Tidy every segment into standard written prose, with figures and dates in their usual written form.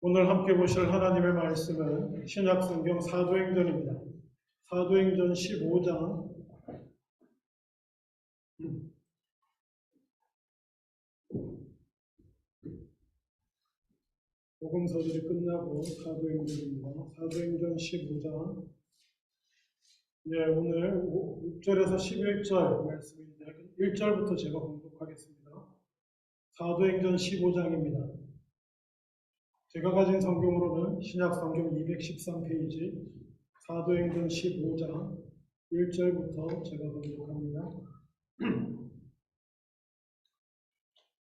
오늘 함께 보실 하나님의 말씀은 신약성경 사도행전입니다. 사도행전 15장 복음서들이 끝나고 사도행전입니다. 사도행전 15장 오늘 6절에서 11절 말씀인데 1절부터 제가 공독하겠습니다. 사도행전 15장입니다. 제가 가진 성경으로는 신약성경 213페이지 사도행전 15장 1절부터 제가 공독합니다.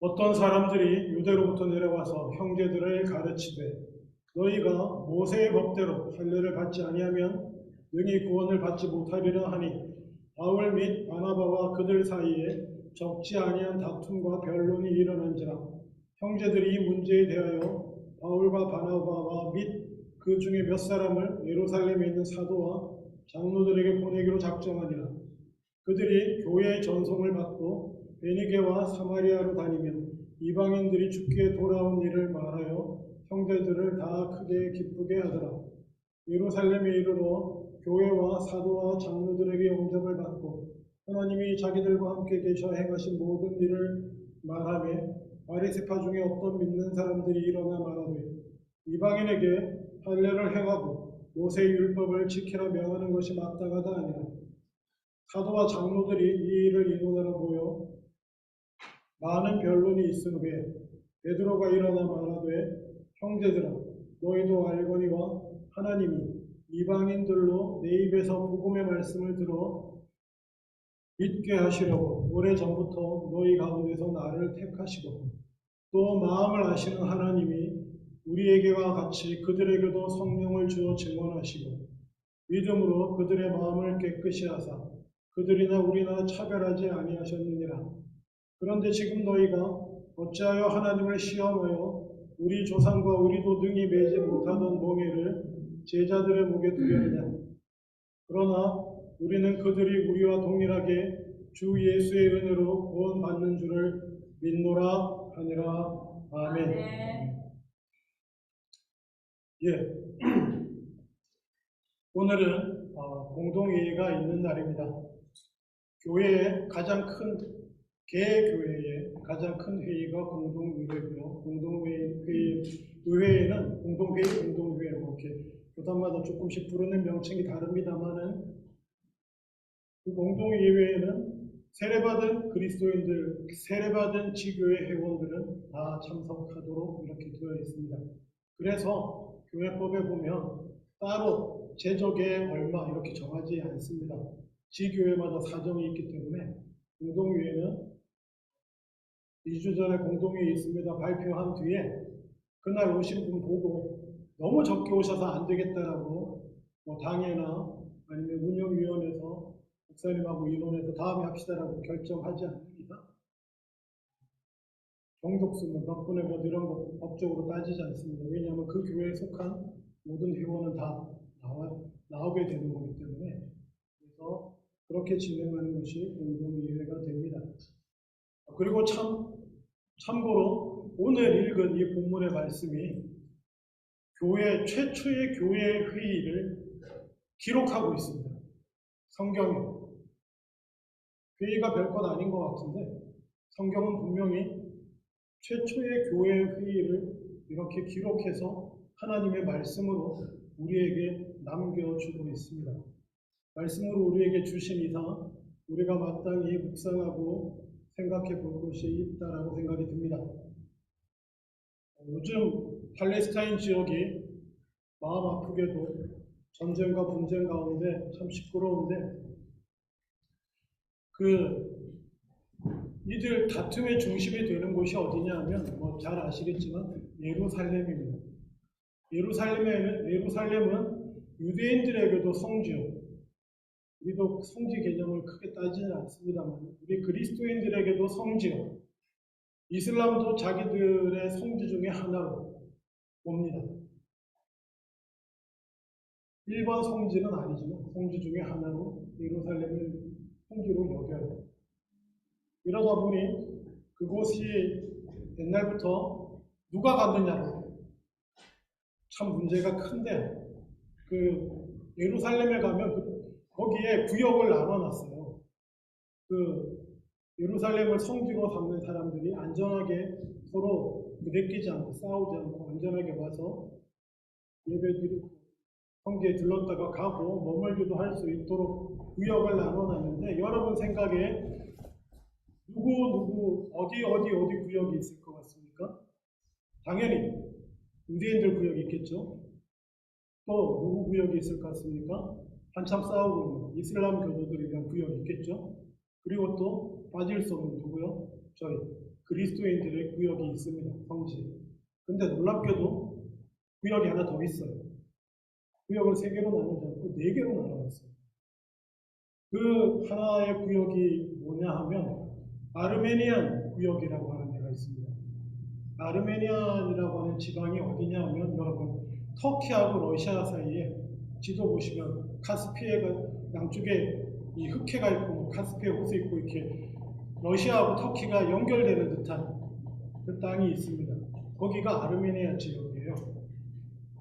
어떤 사람들이 유대로부터 내려와서 형제들을 가르치되 너희가 모세의 법대로 할례를 받지 아니하면 능히 구원을 받지 못하리라 하니 바울 및 바나바와 그들 사이에 적지 아니한 다툼과 변론이 일어난지라 형제들이 이 문제에 대하여 바울과 바나바와 및 그 중에 몇 사람을 예루살렘에 있는 사도와 장로들에게 보내기로 작정하니라. 그들이 교회의 전송을 받고 베니게와 사마리아로 다니며 이방인들이 죽게 돌아온 일을 말하여 형제들을 다 크게 기쁘게 하더라. 예루살렘에 이르러 교회와 사도와 장로들에게 영접을 받고 하나님이 자기들과 함께 계셔 행하신 모든 일을 말하며 바리새파 중에 어떤 믿는 사람들이 일어나 말하되 이방인에게 할례를 행하고 모세의 율법을 지키라 명하는 것이 마땅하다 아니라 사도와 장로들이 이 일을 의논하러 모여 많은 변론이 있은 후에 베드로가 일어나 말하되 형제들아 너희도 알거니와 하나님이 이방인들로 내 입에서 복음의 말씀을 들어 믿게 하시려고 오래전부터 너희 가운데서 나를 택하시고 또 마음을 아시는 하나님이 우리에게와 같이 그들에게도 성령을 주어 증언하시고 믿음으로 그들의 마음을 깨끗이 하사 그들이나 우리나 차별하지 아니하셨느니라. 그런데 지금 너희가 어찌하여 하나님을 시험하여 우리 조상과 우리도 능히 매지 못하던 몽해를 제자들의 목에 두려느냐. 그러나 우리는 그들이 우리와 동일하게 주 예수의 은혜로 구원받는 줄을 믿노라 하니라. 아멘. 오늘은 공동회의가 있는 날입니다. 교회의 가장 큰 개교회의 가장 큰 회의가 공동의회고요. 의회에는 공동회의, 공동회의 이렇게 교단마다 조금씩 부르는 명칭이 다릅니다만은 그 공동의회에는 세례받은 그리스도인들, 세례받은 지교회 회원들은 다 참석하도록 이렇게 되어 있습니다. 그래서 교회법에 보면 따로 제적에 얼마 이렇게 정하지 않습니다. 지교회마다 사정이 있기 때문에 공동회의는 2주 전에 공동회의 있습니다. 발표한 뒤에 그날 오신 분 보고 너무 적게 오셔서 안 되겠다라고 당회나 아니면 운영위원회에서 목사님하고 의논해서 다음에 합시다라고 결정하지 않습니다. 경족수는 몇 분의 몇 이런 거 법적으로 따지지 않습니다. 왜냐하면 그 교회에 속한 모든 회원은 다 나오게 되는 거기 때문에 그래서 그렇게 진행하는 것이 공동의회가 됩니다. 그리고 참고로 오늘 읽은 이 본문의 말씀이 교회 최초의 교회 회의를 기록하고 있습니다. 성경에 회의가 별것 아닌 것 같은데 성경은 분명히 최초의 교회 회의를 이렇게 기록해서 하나님의 말씀으로 우리에게 남겨주고 있습니다. 말씀으로 우리에게 주신 이상 우리가 마땅히 묵상하고 생각해 볼 것이 있다라고 생각이 듭니다. 요즘 팔레스타인 지역이 마음 아프게도 전쟁과 분쟁 가운데 참 시끄러운데 이들 다툼의 중심이 되는 곳이 어디냐 하면 잘 아시겠지만 예루살렘입니다. 예루살렘은 유대인들에게도 성지요. 우리도 성지 개념을 크게 따지는 않습니다만 우리 그리스도인들에게도 성지요. 이슬람도 자기들의 성지 중에 하나로 봅니다. 일반 성지는 아니지만 성지 중에 하나로 예루살렘을 성지로 여겨요. 이러다 보니 그곳이 옛날부터 누가 갔느냐로 참 문제가 큰데 예루살렘에 가면 거기에 구역을 나눠놨어요. 예루살렘을 성지로 삼는 사람들이 안전하게 서로 부대끼지 않고 싸우지 않고 안전하게 와서 예배드리고 성지에 들렀다가 가고 머물기도 할 수 있도록 구역을 나눠놨는데 여러분 생각에 누구 어디 구역이 있을 것 같습니까? 당연히 유대인들 구역이 있겠죠. 또 누구 구역이 있을 것 같습니까? 한참 싸우고 있는 이슬람 교도들에 대한 구역이 있겠죠. 그리고 또 빠질 수 없는 누구요? 저희 그리스도인들의 구역이 있습니다. 성지에. 근데 놀랍게도 구역이 하나 더 있어요. 구역을 3개로 나누지 않고 4개로 나눠놨어요. 그 하나의 구역이 뭐냐 하면 아르메니안 구역이라고 하는 데가 있습니다. 아르메니안이라고 하는 지방이 어디냐 하면 여러분 터키하고 러시아 사이에 지도 보시면 카스피해가 양쪽에 이 흑해가 있고 카스피해 호수 있고 이렇게 러시아하고 터키가 연결되는 듯한 그 땅이 있습니다. 거기가 아르메니아 지역이에요.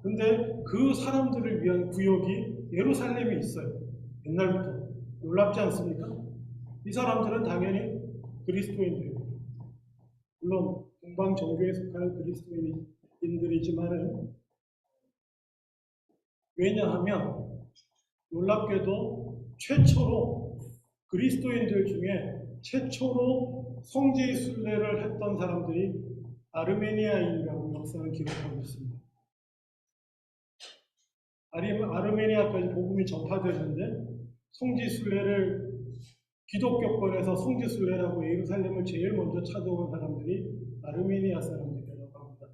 근데 그 사람들을 위한 구역이 예루살렘에 있어요. 옛날부터. 놀랍지 않습니까? 이 사람들은 당연히 그리스도인들이에요. 물론 동방 종교에 속하는 그리스도인들이지만은 왜냐하면 놀랍게도 최초로 그리스도인들 중에 최초로 성지 순례를 했던 사람들이 아르메니아인이라고 역사는 기록하고 있습니다. 아르메니아까지 복음이 전파되는데 성지 순례를 기독교권에서 성지 순례라고 예루살렘을 제일 먼저 찾아온 사람들이 아르메니아 사람들이라고 합니다.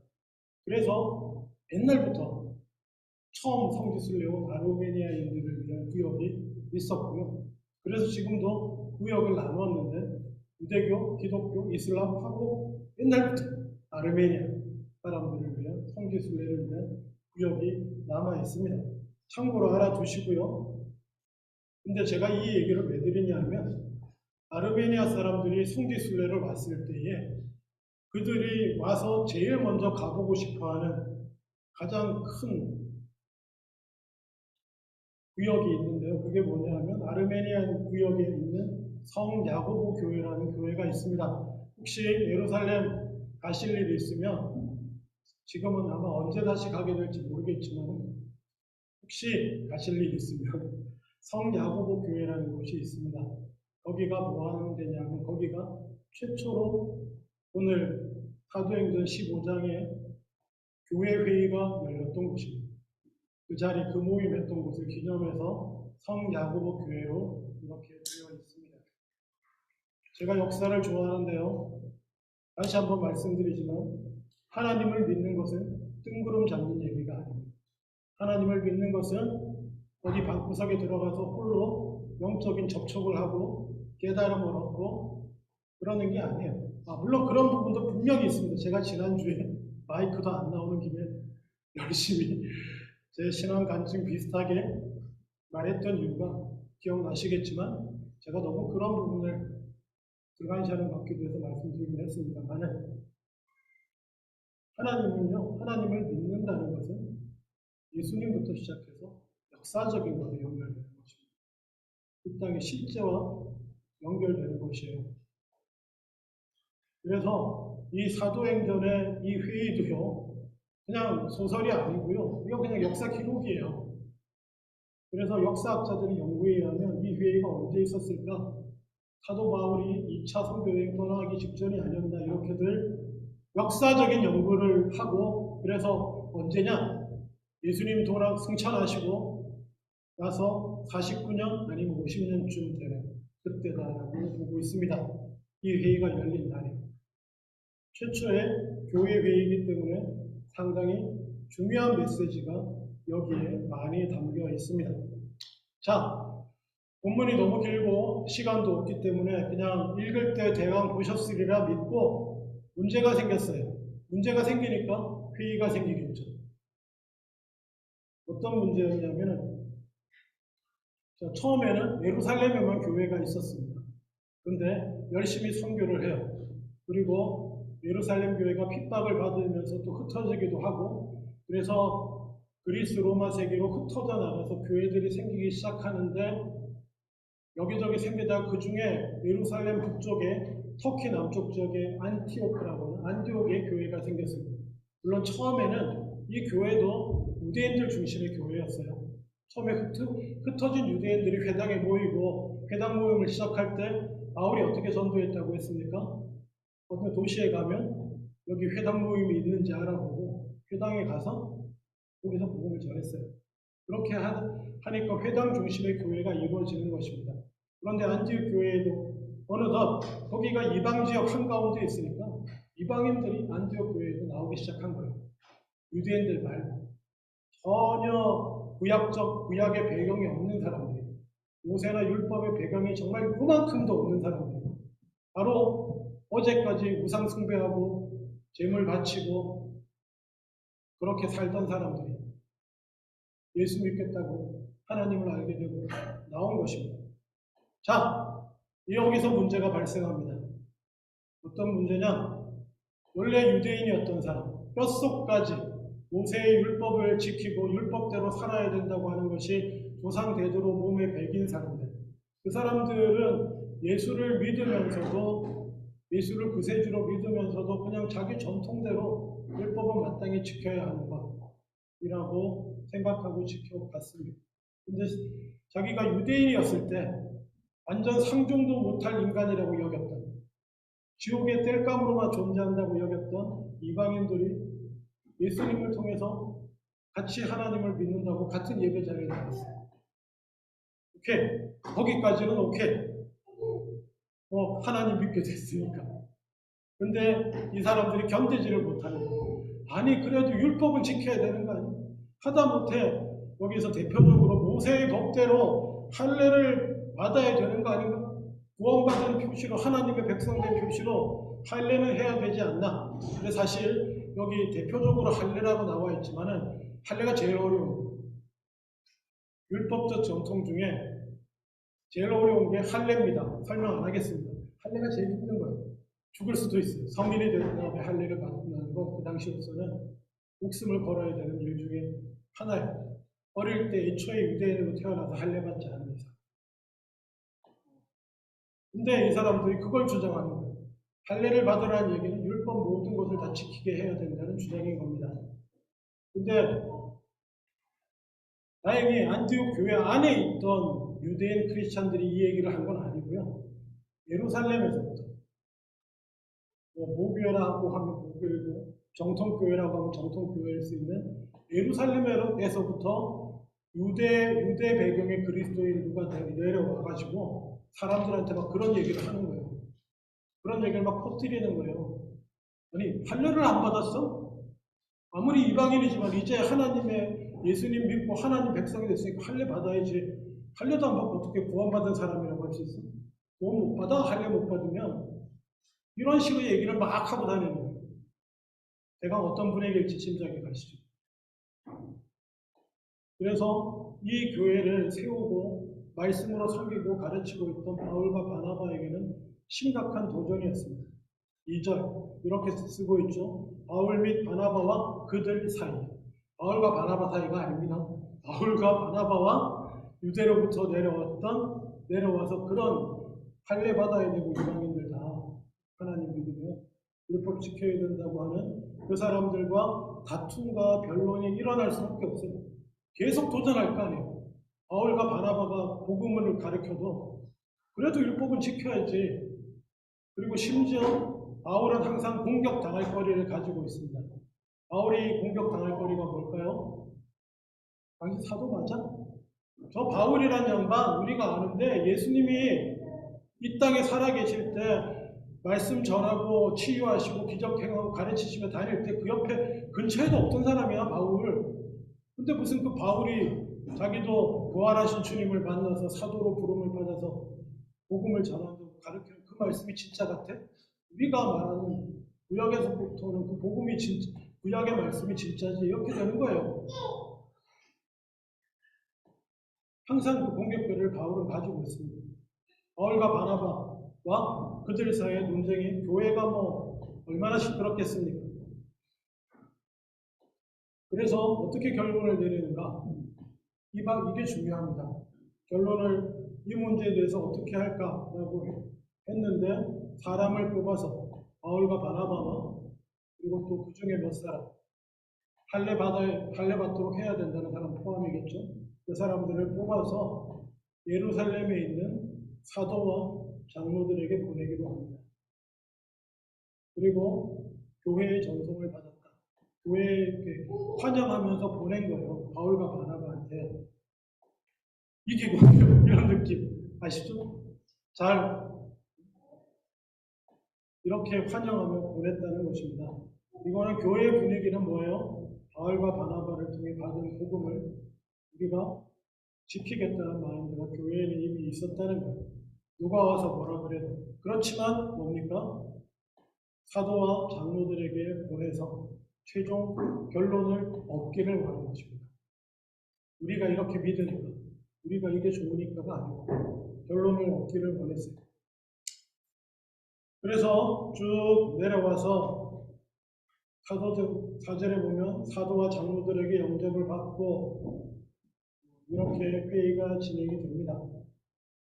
그래서 옛날부터 처음 성지 순례 온 아르메니아인들을 위한 구역이 있었고요. 그래서 지금도 구역을 나누었는데 유대교, 기독교, 이슬람하고 옛날부터 아르메니아 사람들을 위한 성지 순례를 위한 구역이 남아 있습니다. 참고로 알아두시고요. 근데 제가 이 얘기를 왜 드리냐 하면 아르메니아 사람들이 성지 순례를 왔을 때에 그들이 와서 제일 먼저 가보고 싶어하는 가장 큰 구역이 있는데요. 그게 뭐냐 하면 아르메니아 구역에 있는 성 야고보 교회라는 교회가 있습니다. 혹시 예루살렘 가실 일이 있으면 지금은 아마 언제 다시 가게 될지 모르겠지만 혹시 가실 일이 있으면 성 야고보 교회라는 곳이 있습니다. 거기가 뭐 하는 데냐면 거기가 최초로 오늘 사도행전 15장에 교회 회의가 열렸던 곳입니다. 그 자리 그 모임 했던 곳을 기념해서 성 야고보 교회로 이렇게 되어 있습니다. 제가 역사를 좋아하는데요. 다시 한번 말씀드리지만 하나님을 믿는 것은 뜬구름 잡는 얘기가 아닙니다. 하나님을 믿는 것은 어디 방구석에 들어가서 홀로 영적인 접촉을 하고 깨달음을 얻고 그러는 게 아니에요. 물론 그런 부분도 분명히 있습니다. 제가 지난주에 마이크도 안 나오는 김에 열심히 제 신앙 간증 비슷하게 말했던 이유가 기억나시겠지만 제가 너무 그런 부분을 불가시하는 것 같기도 해서 말씀드리긴 했습니다만 하나님은요, 하나님을 믿는다는 것은 예수님부터 시작해서 역사적인 것에 연결되는 것입니다. 이 땅의 실제와 연결되는 것이에요. 그래서 이 사도행전의 이 회의도요, 그냥 소설이 아니고요, 이거 그냥 역사 기록이에요. 그래서 역사학자들이 연구에 의하면 이 회의가 언제 있었을까? 사도 바울이 2차 선교여행 떠나기 직전이 아니었나 이렇게들 역사적인 연구를 하고 그래서 언제냐? 예수님 승천하시고 나서 49년 아니면 50년쯤 되는 그때다라고 보고 있습니다. 이 회의가 열린 날이 최초의 교회 회의이기 때문에 상당히 중요한 메시지가 여기에 많이 담겨 있습니다. 자, 본문이 너무 길고 시간도 없기 때문에 그냥 읽을 때 대강 보셨으리라 믿고 문제가 생겼어요. 문제가 생기니까 회의가 생기겠죠. 어떤 문제였냐면 처음에는 예루살렘에만 교회가 있었습니다. 그런데 열심히 선교를 해요. 그리고 예루살렘 교회가 핍박을 받으면서 또 흩어지기도 하고 그래서 그리스 로마 세계로 흩어져 나가서 교회들이 생기기 시작하는데 여기저기 생기다가 그 중에 예루살렘 북쪽에 터키 남쪽 지역에 안티오크라고 하는 안디옥의 교회가 생겼습니다. 물론 처음에는 이 교회도 유대인들 중심의 교회였어요. 처음에 흩어진 유대인들이 회당에 모이고 회당 모임을 시작할 때 바울이 어떻게 전도했다고 했습니까? 어떤 도시에 가면 여기 회당 모임이 있는지 알아보고 회당에 가서 거기서 복음을 전했어요. 그렇게 하니까 회당 중심의 교회가 이루어지는 것입니다. 그런데 안디옥 교회에도 어느덧 거기가 이방 지역 한가운데 있으니까 이방인들이 안디옥 교회에도 나오기 시작한 거예요. 유대인들 말고 전혀 구약의 배경이 없는 사람들이, 모세나 율법의 배경이 정말 그만큼도 없는 사람들이, 바로 어제까지 우상 숭배하고 제물 바치고 그렇게 살던 사람들이 예수 믿겠다고 하나님을 알게 되고 나온 것입니다. 자, 여기서 문제가 발생합니다. 어떤 문제냐? 원래 유대인이었던 사람, 뼛속까지 모세의 율법을 지키고 율법대로 살아야 된다고 하는 것이 조상 대대로 몸에 배긴 사람들. 그 사람들은 예수를 믿으면서도, 예수를 구세주로 믿으면서도 그냥 자기 전통대로 율법은 마땅히 지켜야 하는 것이라고 생각하고 지켜갔습니다. 근데 자기가 유대인이었을 때 완전 상종도 못할 인간이라고 여겼던, 지옥의 땔감으로만 존재한다고 여겼던 이방인들이 예수님을 통해서 같이 하나님을 믿는다고 같은 예배 자리에 나갔어요. 오케이. 거기까지는 오케이. 하나님 믿게 됐으니까. 근데 이 사람들이 견디지를 못하는 거예요. 아니, 그래도 율법은 지켜야 되는 거 아니야? 하다못해 여기서 대표적으로 모세의 법대로 할례를 받아야 되는 거 아닌가? 구원받은 표시로, 하나님의 백성된 표시로 할례는 해야 되지 않나? 근데 사실 여기 대표적으로 할례라고 나와 있지만은 할례가 제일 어려운 거예요. 율법적 전통 중에 제일 어려운 게 할례입니다. 설명 안 하겠습니다. 할례가 제일 힘든 거예요. 죽을 수도 있어요. 성인이 된 다음에 할례를 받는 거, 그 당시로서는 목숨을 걸어야 되는 일 중에 하나예요. 어릴 때 애초에 유대인으로 태어나서 할례 받지 않은 이상. 근데 이 사람들이 그걸 주장하는 거예요. 할례를 받으라는 얘기는 율법 모든 것을 다 지키게 해야 된다는 주장인 겁니다. 근데 다행히 안티옥 교회 안에 있던 유대인 크리스찬들이 이 얘기를 한 건 아니고요. 예루살렘에서부터 모교회라고 하면 모교회고 정통교회라고 하면 정통교회일 수 있는 예루살렘에서부터 유대 배경의 그리스도인 누가 내려와가지고 사람들한테 막 그런 얘기를 하는 거예요. 그런 얘기를 막 퍼뜨리는 거예요. 아니, 할례를 안 받았어? 아무리 이방인이지만 이제 하나님의 예수님 믿고 하나님 백성이 됐으니까 할례 받아야지. 할례도 안 받고 어떻게 구원받은 사람이라고 할 수 있어? 구원 못 받아? 할례 못 받으면? 이런 식으로 얘기를 막 하고 다니는 거예요. 제가 어떤 분에게일지 짐작이 가시죠. 그래서 이 교회를 세우고 말씀으로 섬기고 가르치고 있던 바울과 바나바에게는 심각한 도전이었습니다. 2절 이렇게 쓰고 있죠. 바울 및 바나바와 그들 사이. 바울과 바나바 사이가 아닙니다. 바울과 바나바와 유대로부터 내려와서 그런 할례 받아야 되고 이방인들 다 하나님 믿으며 율법 지켜야 된다고 하는 그 사람들과 다툼과 변론이 일어날 수밖에 없어요. 계속 도전할 거 아니에요. 바울과 바나바가 복음을 가르쳐도 그래도 율법은 지켜야지. 그리고 심지어 바울은 항상 공격당할 거리를 가지고 있습니다. 바울이 공격당할 거리가 뭘까요? 당신 사도 맞아? 저 바울이란 양반 우리가 아는데 예수님이 이 땅에 살아계실 때 말씀 전하고 치유하시고 기적 행하고 가르치시며 다닐 때 그 옆에 근처에도 없던 사람이야 바울. 근데 무슨 그 바울이 자기도 부활하신 주님을 만나서 사도로 부름을 받아서 복음을 전하고 가르치는 그 말씀이 진짜 같아? 우리가 말하는 구약에서부터는 그 복음이 진짜, 구약의 말씀이 진짜지 이렇게 되는 거예요. 항상 그 공격들을 바울은 가지고 있습니다. 바울과 바나바와 그들 사이의 논쟁이 교회가 얼마나 시끄럽겠습니까? 그래서 어떻게 결론을 내리는가? 이게 중요합니다. 결론을 이 문제에 대해서 어떻게 할까라고 했는데 사람을 뽑아서 바울과 바나바와 그리고 또 그 중에 몇 사람 할례 받도록 해야 된다는 사람 포함이겠죠. 그 사람들을 뽑아서 예루살렘에 있는 사도와 장로들에게 보내기로 합니다. 그리고 교회의 전송을 받았다. 교회에 환영하면서 보낸 거예요. 바울과 바나바한테. 이게 뭐예요? 이런 느낌 아시죠? 잘 이렇게 환영하며 보냈다는 것입니다. 이거는 교회의 분위기는 뭐예요? 바울과 바나바를 통해 받은 복음을 우리가 지키겠다는 마인드가 교회에는 이미 있었다는 거예요. 누가 와서 뭐라 그래도. 그렇지만 뭡니까? 사도와 장로들에게 보내서 최종 결론을 얻기를 원하는 것입니다. 우리가 이렇게 믿으니까, 우리가 이게 좋으니까가 아니고 결론을 얻기를 원했어요. 그래서 쭉 내려와서 사절에 보면 사도와 장로들에게 영접을 받고 이렇게 회의가 진행이 됩니다.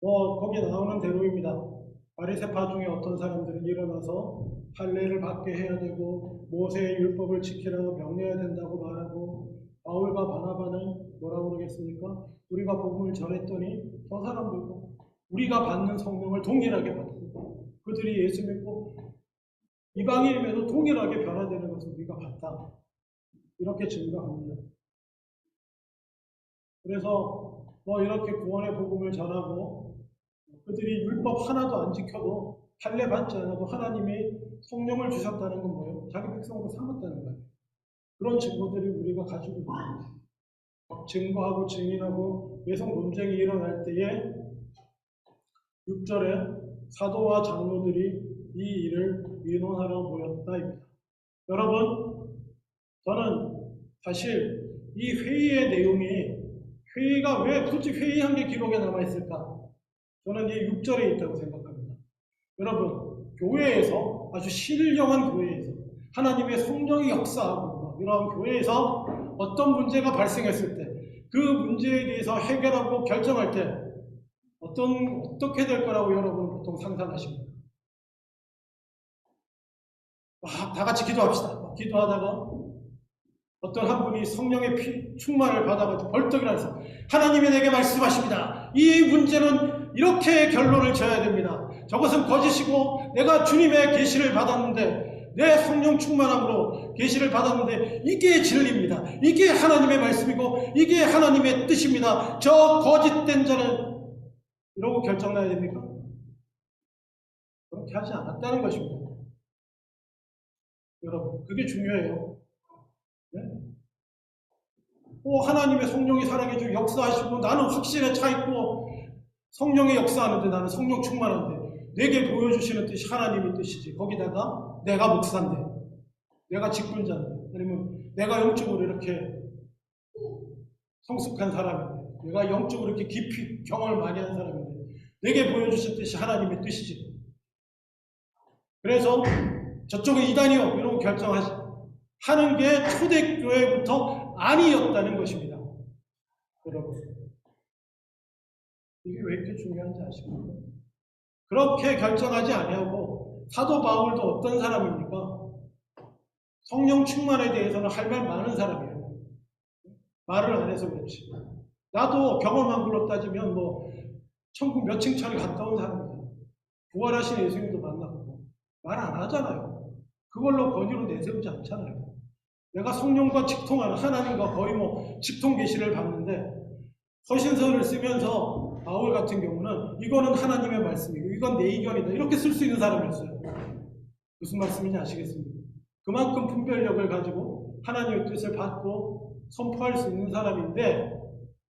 거기에 나오는 대로입니다. 바리새파 중에 어떤 사람들은 일어나서 할례를 받게 해야 되고 모세의 율법을 지키라고 명령해야 된다고 말하고 바울과 바나바는 뭐라고 그러겠습니까? 우리가 복음을 전했더니 저 사람들도 우리가 받는 성령을 동일하게 받고 그들이 예수 믿고 이방인임에도 동일하게 변화되는 것을 우리가 봤다. 이렇게 증거합니다. 그래서 이렇게 구원의 복음을 전하고 그들이 율법 하나도 안 지켜도 할례 받지 않아도 하나님이 성령을 주셨다는 건 뭐예요? 자기 백성으로 삼았다는 거예요. 그런 증거들이 우리가 가지고 있습니다. 증거하고 증인하고 외성 논쟁이 일어날 때에 6절에 사도와 장로들이 이 일을 민원하러 모였다입니다. 여러분, 저는 사실 이 회의의 내용이 회의가 왜 굳이 회의한 게 기록에 남아있을까? 저는 이 6절에 있다고 생각합니다. 여러분, 교회에서 아주 신령한 교회에서 하나님의 성령이 역사하고 이런 교회에서 어떤 문제가 발생했을 때 그 문제에 대해서 해결하고 결정할 때 어떻게 될 거라고 여러분은 보통 상상하십니까? 다 같이 기도합시다. 기도하다가 어떤 한 분이 성령의 충만을 받아가지고 벌떡 일어나서 하나님이 내게 말씀하십니다. 이 문제는 이렇게 결론을 져야 됩니다. 저것은 거짓이고 내가 주님의 계시를 받았는데 내 성령 충만함으로 계시를 받았는데 이게 진리입니다. 이게 하나님의 말씀이고 이게 하나님의 뜻입니다. 저 거짓된 자는 이러고 결정나야 됩니까? 그렇게 하지 않았다는 것입니다. 여러분, 그게 중요해요. 네? 하나님의 성령이 살아계시고 역사하시고 나는 확신에 차 있고 성령이 역사하는데 나는 성령 충만한데 내게 보여주시는 뜻이 하나님의 뜻이지. 거기다가 내가 목사인데 내가 직분자인데 아니면 내가 영적으로 이렇게 성숙한 사람인데 내가 영적으로 이렇게 깊이 경험을 많이 한 사람인데 내게 보여주신 뜻이 하나님의 뜻이지. 그래서 저쪽은 이단이요 이러고 하는 게 초대교회부터 아니었다는 것입니다. 여러분, 이게 왜 이렇게 중요한지 아십니까? 그렇게 결정하지 아니하고 사도 바울도 어떤 사람입니까? 성령 충만에 대해서는 할 말 많은 사람이에요. 말을 안 해서 그렇지. 나도 경험한 걸로 따지면 천국 몇 층천에 갔다 온 사람이에요. 부활하신 예수님도 만났고 말 안 하잖아요. 그걸로 권위로 내세우지 않잖아요. 내가 성령과 직통하는 하나님과 거의 직통 계시를 받는데 서신서를 쓰면서 바울 같은 경우는 이거는 하나님의 말씀이고 이건 내 의견이다 이렇게 쓸 수 있는 사람이었어요. 무슨 말씀인지 아시겠습니까? 그만큼 분별력을 가지고 하나님의 뜻을 받고 선포할 수 있는 사람인데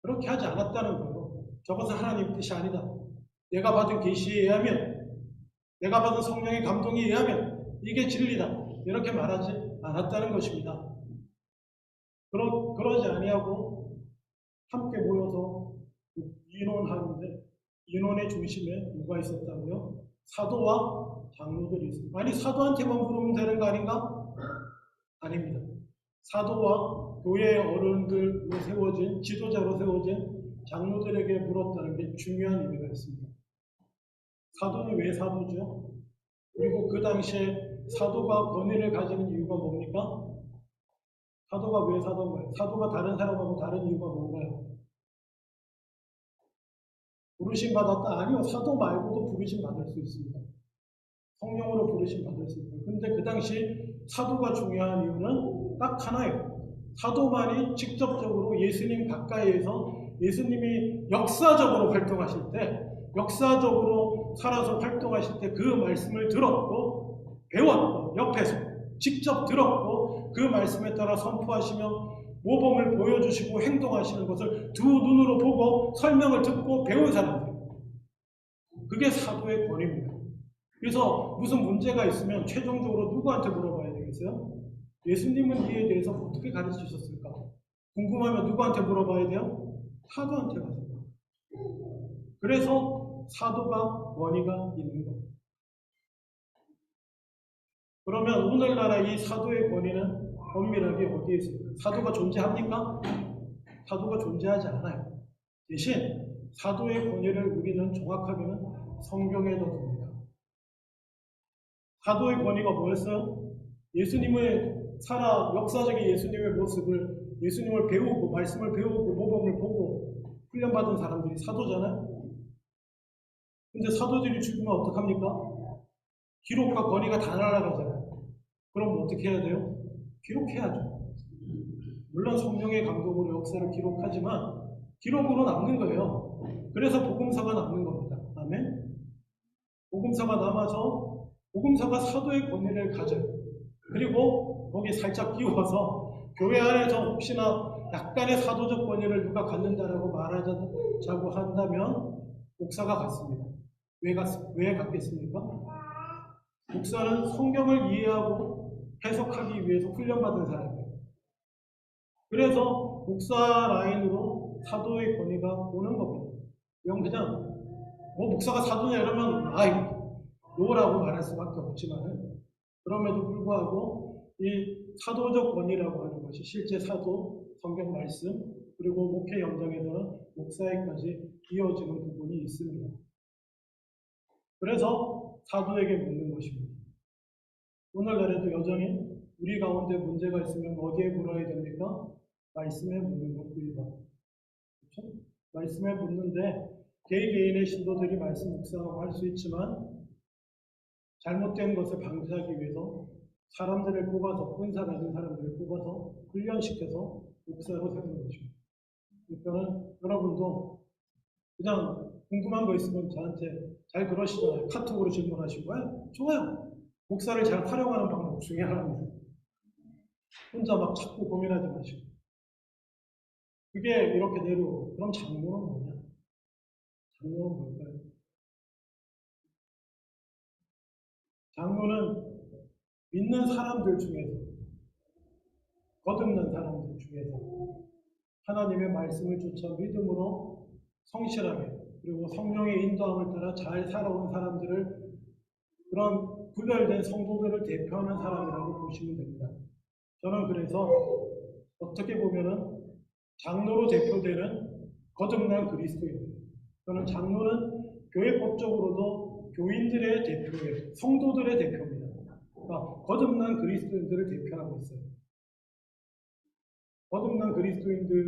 그렇게 하지 않았다는 거예요. 저것은 하나님의 뜻이 아니다. 내가 받은 계시에 의하면 내가 받은 성령의 감동에 의하면 이게 진리다. 이렇게 말하지 않았다는 것입니다. 그러지 아니하고 함께 모여서 인원하는데 인원의 중심에 누가 있었다고요? 사도와 장로들이 있습니다. 아니 사도한테만 물으면 되는 거 아닌가? 아닙니다. 사도와 교회의 어른들로 세워진 지도자로 세워진 장로들에게 물었다는 게 중요한 의미가 있습니다. 사도는 왜 사도죠? 그리고 그 당시에 사도가 권위를 가지는 이유가 뭡니까? 사도가 왜 사도인가요? 사도가 다른 사람하고 다른 이유가 뭔가요? 부르심 받았다? 아니요. 사도 말고도 부르심 받을 수 있습니다. 성령으로 부르심 받을 수 있고요. 근데 그 당시 사도가 중요한 이유는 딱 하나예요. 사도만이 직접적으로 예수님 가까이에서 예수님이 역사적으로 활동하실 때, 역사적으로 살아서 활동하실 때 그 말씀을 들었고, 배웠고, 옆에서 직접 들었고, 그 말씀에 따라 선포하시며 모범을 보여주시고 행동하시는 것을 두 눈으로 보고 설명을 듣고 배운 사람들. 그게 사도의 권위입니다. 그래서 무슨 문제가 있으면 최종적으로 누구한테 물어봐야 되겠어요? 예수님은 이에 대해서 어떻게 가르치셨을까? 궁금하면 누구한테 물어봐야 돼요? 사도한테 가서. 그래서 사도가 권위가 있는 겁니다. 그러면 오늘날의 이 사도의 권위는 엄밀하게 어디에 있습니까? 사도가 존재합니까? 사도가 존재하지 않아요. 대신 사도의 권위를 우리는 정확하게는 성경에 뒀습니다. 사도의 권위가 뭐였어요? 예수님의 역사적인 예수님의 모습을, 예수님을 배우고 말씀을 배우고 모범을 보고 훈련받은 사람들이 사도잖아요. 근데 사도들이 죽으면 어떡합니까? 기록과 권위가 다 날아가잖아요. 그럼 어떻게 해야 돼요? 기록해야죠. 물론 성령의 감동으로 역사를 기록하지만 기록으로 남는 거예요. 그래서 복음서가 남는 겁니다. 아멘? 복음서가 남아서 복음서가 사도의 권위를 가져요. 그리고 거기 살짝 끼워서 교회 안에서 혹시나 약간의 사도적 권위를 누가 갖는다라고 말하자고 한다면 목사가 갖습니다. 왜 갖겠습니까? 목사는 성경을 이해하고 해석하기 위해서 훈련받은 사람이에요. 그래서 목사 라인으로 사도의 권위가 오는 겁니다. 이건 그냥 목사가 사도냐 이러면 노라고 말할 수밖에 없지만 그럼에도 불구하고 이 사도적 권위라고 하는 것이 실제 사도, 성경 말씀, 그리고 목회 현장에서는 목사에까지 이어지는 부분이 있습니다. 그래서 사도에게 묻는 것입니다. 오늘날에도 여전히 우리 가운데 문제가 있으면 어디에 물어야 됩니까? 말씀에 묻는 것 1번. 그렇죠? 말씀에 묻는데 개인의 신도들이 말씀 묵상하고 할 수 있지만 잘못된 것을 방지하기 위해서 사람들을 뽑아서, 은사 가진 사람들을 뽑아서 훈련시켜서 목사로 세우는 것입니다. 그러니까 여러분도 그냥 궁금한 거 있으면 저한테 잘 그러시잖아요. 카톡으로 질문하시고 좋아요. 목사를 잘 활용하는 방법 중에 하나입니다. 혼자 막 자꾸 고민하지 마시고. 그게 이렇게 내려오고 그럼 장로는 뭐냐? 장로는 뭘까요? 장로는 믿는 사람들 중에서, 거듭난 사람들 중에서 하나님의 말씀을 쫓아 믿음으로 성실하게 그리고 성령의 인도함을 따라 잘 살아온 사람들을, 그런 구별된 성도들을 대표하는 사람이라고 보시면 됩니다. 저는 그래서 어떻게 보면은 장로로 대표되는 거듭난 그리스도인들, 저는 장로는 교회법적으로도 교인들의 대표예요. 성도들의 대표입니다. 그러니까 거듭난 그리스도인들을 대표하고 있어요. 거듭난 그리스도인들,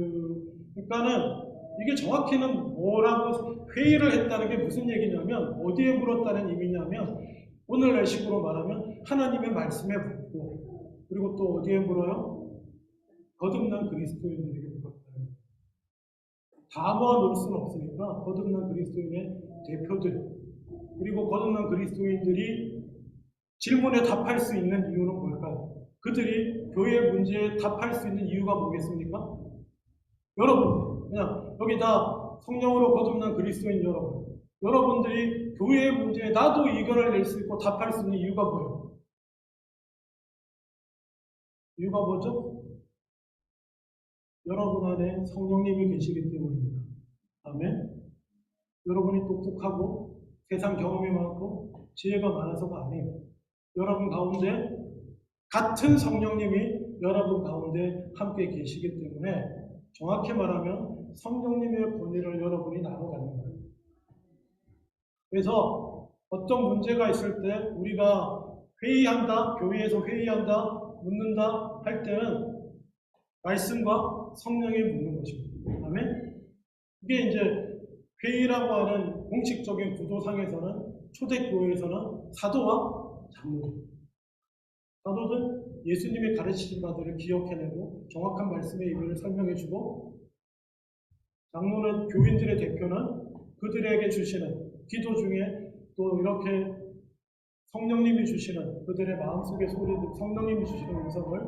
그러니까는 이게 정확히는 뭐라고 회의를 했다는 게 무슨 얘기냐면, 어디에 물었다는 의미냐면, 오늘날 식으로 말하면 하나님의 말씀에 묻고, 그리고 또 어디에 물어요? 거듭난 그리스도인들에게 물었다는. 다 모아놓을 수는 없으니까 거듭난 그리스도인의 대표들, 그리고 거듭난 그리스도인들이 질문에 답할 수 있는 이유는 뭘까요? 그들이 교회의 문제에 답할 수 있는 이유가 뭐겠습니까? 여러분, 그냥 여기 다 성령으로 거듭난 그리스도인 여러분들이 교회의 문제에 나도 의견을 낼 수 있고 답할 수 있는 이유가 뭐예요? 이유가 뭐죠? 여러분 안에 성령님이 계시기 때문입니다. 아멘. 여러분이 똑똑하고 세상 경험이 많고 지혜가 많아서가 아니에요. 여러분 가운데 같은 성령님이 여러분 가운데 함께 계시기 때문에 정확히 말하면 성령님의 권위를 여러분이 나눠 갖는 거예요. 그래서 어떤 문제가 있을 때 우리가 회의한다, 교회에서 회의한다, 묻는다 할 때는 말씀과 성령이 묻는 것입니다. 아멘? 이게 이제 회의라고 하는 공식적인 구도상에서는 초대교회에서는 사도와 장로들. 사도는 예수님이 가르치신 바들을 기억해내고 정확한 말씀의 의미를 설명해주고, 장로는 교인들의 대표는 그들에게 주시는 기도 중에 또 이렇게 성령님이 주시는 그들의 마음속의 소리들, 성령님이 주시는 음성을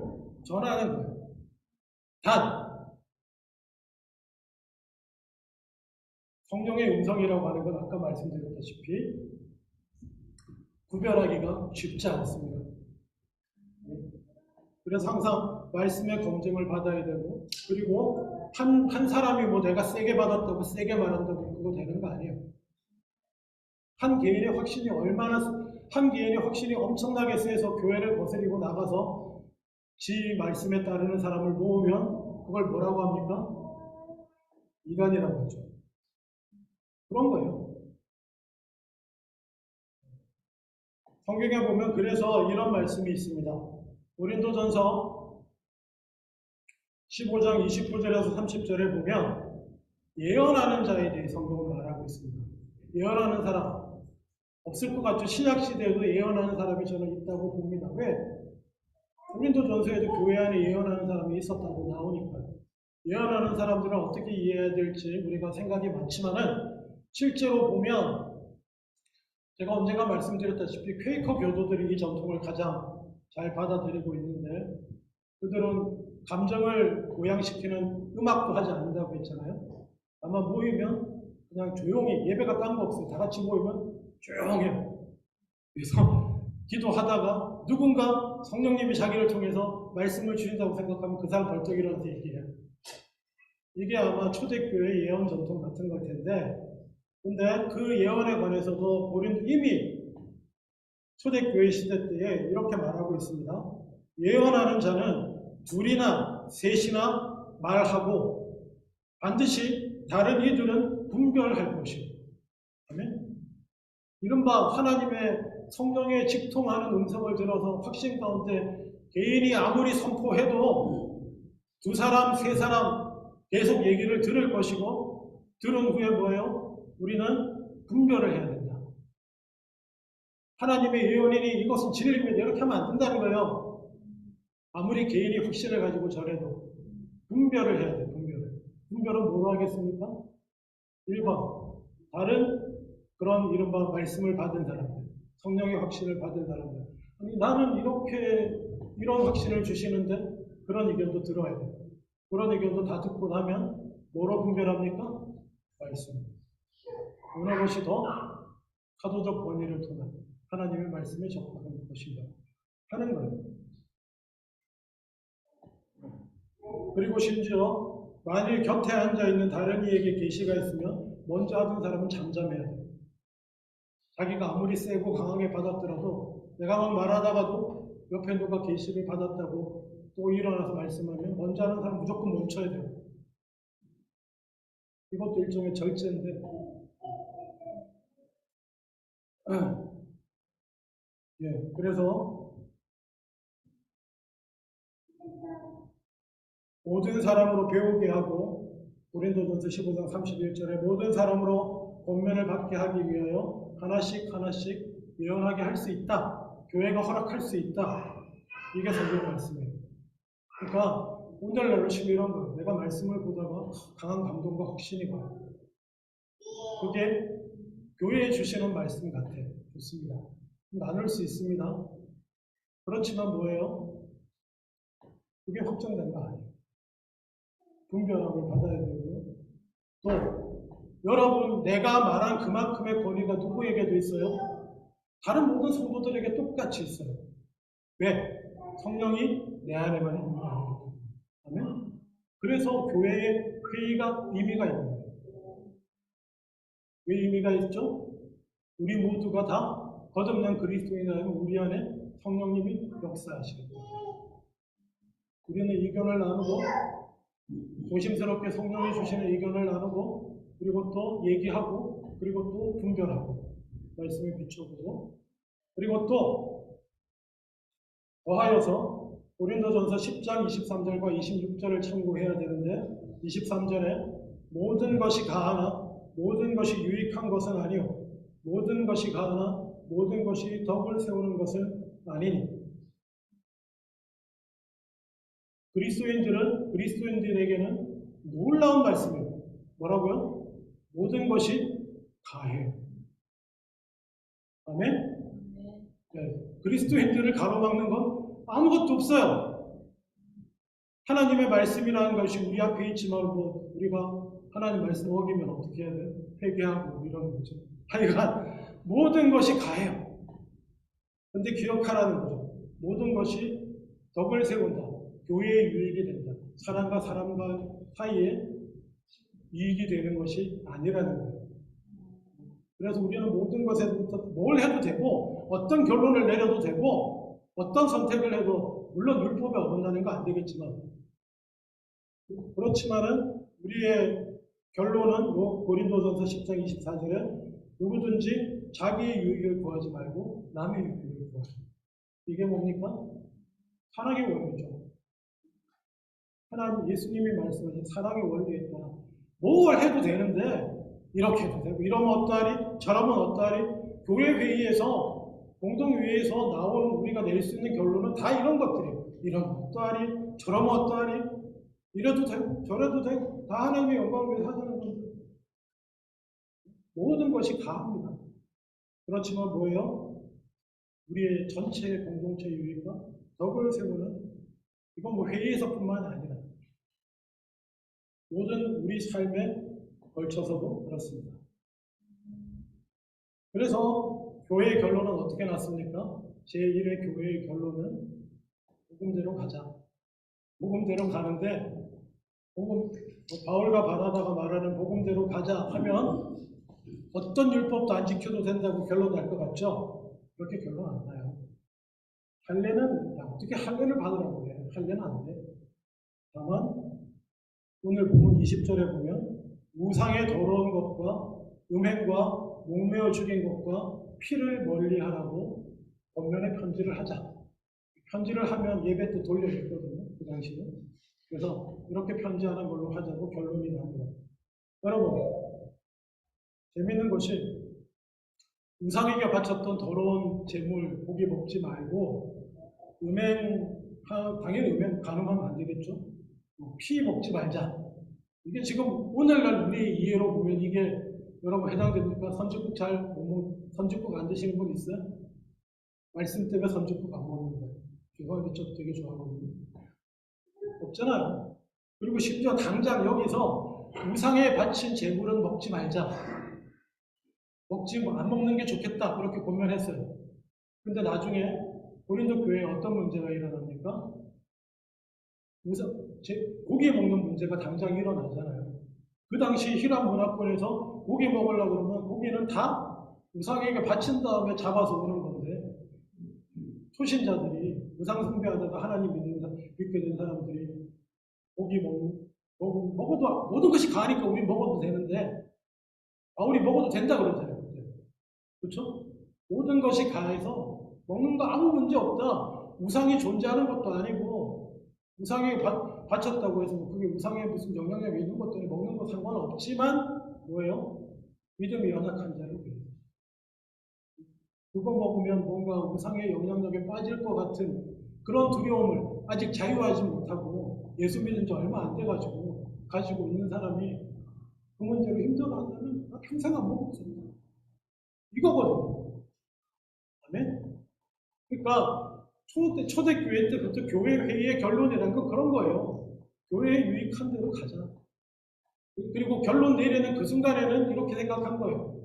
전하는 거예요. 단 성령의 음성이라고 하는 건 아까 말씀드렸다시피 구별하기가 쉽지 않습니다. 그래서 항상 말씀의 검증을 받아야 되고, 그리고 한 사람이 뭐 내가 세게 받았다고 세게 말한다고 그거 되는 거 아니에요. 한 개인의 확신이 엄청나게 세서 교회를 거스리고 나가서 지 말씀에 따르는 사람을 모으면 그걸 뭐라고 합니까? 이단이라고 하죠. 그런 거예요. 성경에 보면 그래서 이런 말씀이 있습니다. 고린도전서 15장 29절에서 30절에 보면 예언하는 자에 대해 성경은 말하고 있습니다. 예언하는 사람 없을 것 같죠. 신약시대에도 예언하는 사람이 저는 있다고 봅니다. 왜? 고린도전서에도 교회 안에 예언하는 사람이 있었다고 나오니까요. 예언하는 사람들은 어떻게 이해해야 될지 우리가 생각이 많지만은 실제로 보면 제가 언젠가 말씀드렸다시피 퀘이커 교도들이 이 전통을 가장 잘 받아들이고 있는데, 그들은 감정을 고양시키는 음악도 하지 않는다고 했잖아요. 아마 모이면 그냥 조용히, 예배가 딴 거 없어요. 다 같이 모이면 조용해요. 그래서 기도하다가 누군가 성령님이 자기를 통해서 말씀을 주신다고 생각하면 그 사람 벌떡 일어나서 얘기해요. 이게 아마 초대교회 예언 전통 같은 걸 텐데, 근데 그 예언에 관해서도 이미 초대교회 시대 때에 이렇게 말하고 있습니다. 예언하는 자는 둘이나 셋이나 말하고 반드시 다른 이들은 분별할 것이고, 아멘. 이른바 하나님의 성령에 직통하는 음성을 들어서 확신 가운데 개인이 아무리 선포해도 두 사람, 세 사람 계속 얘기를 들을 것이고, 들은 후에 뭐예요? 우리는 분별을 해야 된다. 하나님의 예언이니 이것은 진리입니다. 이렇게 하면 안 된다는 거예요. 아무리 개인이 확신을 가지고 전해도 분별을 해야 돼요. 분별은 뭐로 하겠습니까? 1번, 다른 그런 이른바 말씀을 받은 사람들, 성령의 확신을 받은 사람들. 아니, 나는 이런 확신을 주시는데 그런 의견도 들어야 돼요. 그런 의견도 다 듣고 나면 뭐로 분별합니까? 말씀. 어느 것이 더 사도적 권위를 통한 하나님의 말씀에 접근하는 것인가 하는 거예요. 그리고 심지어 만일 곁에 앉아있는 다른 이에게 계시가 있으면 먼저 하던 사람은 잠잠해야 돼요. 자기가 아무리 세고 강하게 받았더라도 내가 막 말하다가도 옆에 누가 계시를 받았다고 또 일어나서 말씀하면 먼저 하는 사람 무조건 멈춰야 돼요. 이것도 일종의 절제인데, 그래서 모든 사람으로 배우게 하고, 고린도전서 15장 31절에 모든 사람으로 권면을 받게 하기 위하여 하나씩 예언하게 할 수 있다. 교회가 허락할 수 있다. 이게 성경 말씀이에요. 그러니까 오늘날로 치면 이런 거예요. 내가 말씀을 보다가 강한 감동과 확신이 와요. 그게 교회에 주시는 말씀 같아요. 좋습니다. 나눌 수 있습니다. 그렇지만 뭐예요? 그게 확정된 거 아니에요. 분별함을 받아야 되고, 또 여러분, 내가 말한 그만큼의 권위가 누구에게도 있어요? 다른 모든 성도들에게 똑같이 있어요. 왜? 성령이 내 안에만 있는 거 아니에요. 아멘? 그래서 교회의 회의가 의미가 있는 거예요. 왜 의미가 있죠? 우리 모두가 다 거듭난 그리스도인이라면 우리 안에 성령님이 역사하시는 거예요. 우리는 의견을 나누고 조심스럽게 성령이 주시는 의견을 나누고 그리고 또 얘기하고 그리고 또 분별하고 말씀에 비춰보고 그리고 또 더하여서 고린도전서 10장 23절과 26절을 참고해야 되는데 23절에 모든 것이 가하나 모든 것이 유익한 것은 아니요 모든 것이 가하나 모든 것이 덕을 세우는 것은 아니니 그리스도인들에게는 놀라운 말씀이에요. 뭐라고요? 모든 것이 가해요. 아멘? 네. 그리스도인들을 가로막는 건 아무것도 없어요. 하나님의 말씀이라는 것이 우리 앞에 있지만 뭐 우리가 하나님 말씀 어기면 어떻게 해야 돼요? 회개하고 이런 거죠. 하여간 모든 것이 가해요. 근데 기억하라는 거죠. 모든 것이 덕을 세운다. 교회의 유익이 된다. 사람과 사람과 사이에 이익이 되는 것이 아니라는 거예요. 그래서 우리는 모든 것에서부터 뭘 해도 되고 어떤 결론을 내려도 되고 어떤 선택을 해도 물론 율법에 어긋나는 거 안 되겠지만 그렇지만은 우리의 결론은 고린도전서 10장 24절에 누구든지 자기의 유익을 구하지 말고 남의 유익을 구하라. 이게 뭡니까? 사랑의 원리죠. 하나님 예수님이 말씀하신 사랑의 원리에 따라 뭘 해도 되는데 이렇게 해도 되고 이러면 어떠하리? 저러면 어떠하리? 교회 회의에서 공동회의에서 나오는 우리가 낼 수 있는 결론은 다 이런 것들이에요. 이러면 어떠하리? 저러면 어떠하리? 이래도 되고 저래도 되고 다 하나님의 영광을 위해서 하는 건데 모든 것이 가합니다. 그렇지만 뭐예요? 우리의 전체 공동체 유익과 덕을 세우는 이건 뭐 회의에서뿐만 아니라 모든 우리 삶에 걸쳐서도 그렇습니다. 그래서 교회의 결론은 어떻게 났습니까? 제1회 교회의 결론은 복음대로 가자. 복음대로 가는데 바울과 바나바가 말하는 복음대로 가자 하면 어떤 율법도 안 지켜도 된다고 결론 날 것 같죠? 그렇게 결론 안 나요. 할례는 어떻게 할례를 받으라고 해요? 할례는 안 돼. 다만 오늘 본문 20절에 보면 우상의 더러운 것과 음행과 목매어 죽인 것과 피를 멀리하라고 번면에 편지를 하자. 편지를 하면 예배 때 돌려줬거든요. 그 당시는. 그래서 이렇게 편지하는 걸로 하자고 결론이 나옵니다. 여러분, 재밌는 것이 우상에게 바쳤던 더러운 재물, 고기 먹지 말고 당연히 음행 가늠하면 안 되겠죠. 피 먹지 말자. 이게 지금 오늘날 우리 이해로 보면 이게 여러분 해당됩니까? 선지국 안 드시는 분 있어요? 말씀 때문에 선지국 안 먹는 거예요. 제가 저 되게 좋아하거든요. 없잖아요. 그리고 심지어 당장 여기서 우상에 바친 재물은 먹지 말자. 안 먹는 게 좋겠다. 그렇게 권면했어요. 근데 나중에 고린도 교회에 어떤 문제가 일어납니까? 고기 먹는 문제가 당장 일어나잖아요. 그 당시 히람 문화권에서 고기 먹으려고 그러면 고기는 다 우상에게 바친 다음에 잡아서 오는 건데 초신자들이 우상 숭배하다가 하나님 믿게 된 사람들이 고기 먹어도 모든 것이 가니까 우리 먹어도 되는데 우리 먹어도 된다 그러잖아요. 그렇죠? 모든 것이 가해서 먹는 거 아무 문제 없다. 우상이 존재하는 것도 아니고 우상에 바쳤다고 해서 그게 우상에 무슨 영향력이 있는 것도 아니고 먹는 거 상관없지만 뭐예요? 믿음이 연약한 자를 위해 그거 먹으면 뭔가 우상의 영향력에 빠질 것 같은 그런 두려움을 아직 자유하지 못하고 예수 믿은 지 얼마 안 돼가지고 가지고 있는 사람이 그 문제로 힘들어한다면 평생 안 먹고 삽니다. 이거거든요. 아멘? 그러니까 초대교회 때부터 교회 회의의 결론이라는 건 그런 거예요. 교회에 유익한 대로 가자. 그리고 결론 내리는 그 순간에는 이렇게 생각한 거예요.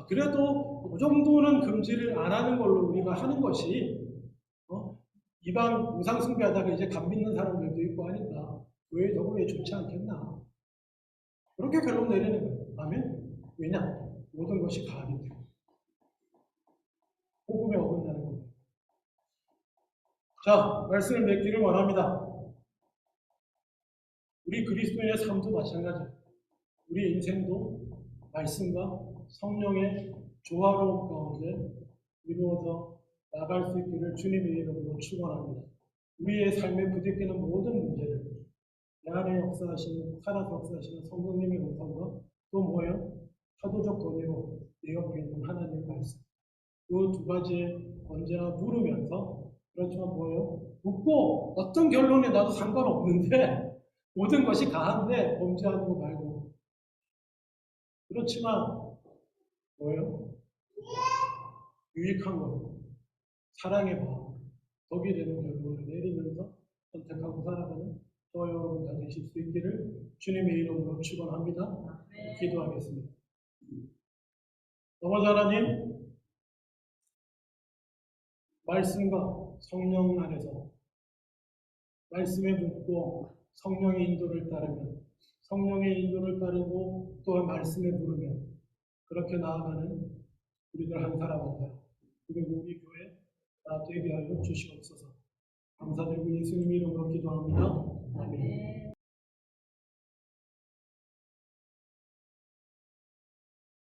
그래도 그 정도는 금지를 안 하는 걸로 우리가 하는 것이 이방 우상 숭배하다가 이제 감 믿는 사람들도 있고 하니까 교회 더불어 좋지 않겠나. 그렇게 결론 내리는 거예요. 아멘? 왜냐? 모든 것이 가하기 때문에. 복음에 어긋나는 겁니다. 자, 말씀을 맺기를 원합니다. 우리 그리스도인의 삶도 마찬가지예요. 우리 인생도 말씀과 성령의 조화로움 가운데 이루어져 나갈 수 있기를 주님의 이름으로 축원합니다. 우리의 삶에 부딪히는 모든 문제를 내 안에 역사하시는, 살아서 역사하시는 성령님의 은사와 또 뭐예요? 사도적 권위로 내 옆에 있는 하나님의 말씀. 그 두 가지에 언제나 물으면서, 그렇지만 뭐예요? 묻고 어떤 결론에 나도 상관없는데 모든 것이 가한데 범죄하는 거 말고. 그렇지만 뭐예요? 유익한 거, 사랑의 마음, 덕이 되는 결론을 내리면서 선택하고 살아가는 저와 여러분 다 되실 수 있기를 주님의 이름으로 축원합니다. 기도하겠습니다. 아버지 하나님, 말씀과 성령 안에서 말씀에 묻고 성령의 인도를 따르면, 성령의 인도를 따르고 또한 말씀에 물으면 그렇게 나아가는 우리들 한 사람 한 사람, 그리고 우리 교회 다 되게 하여 주시옵소서. 감사드리고 예수님 이름으로 기도합니다. 아멘.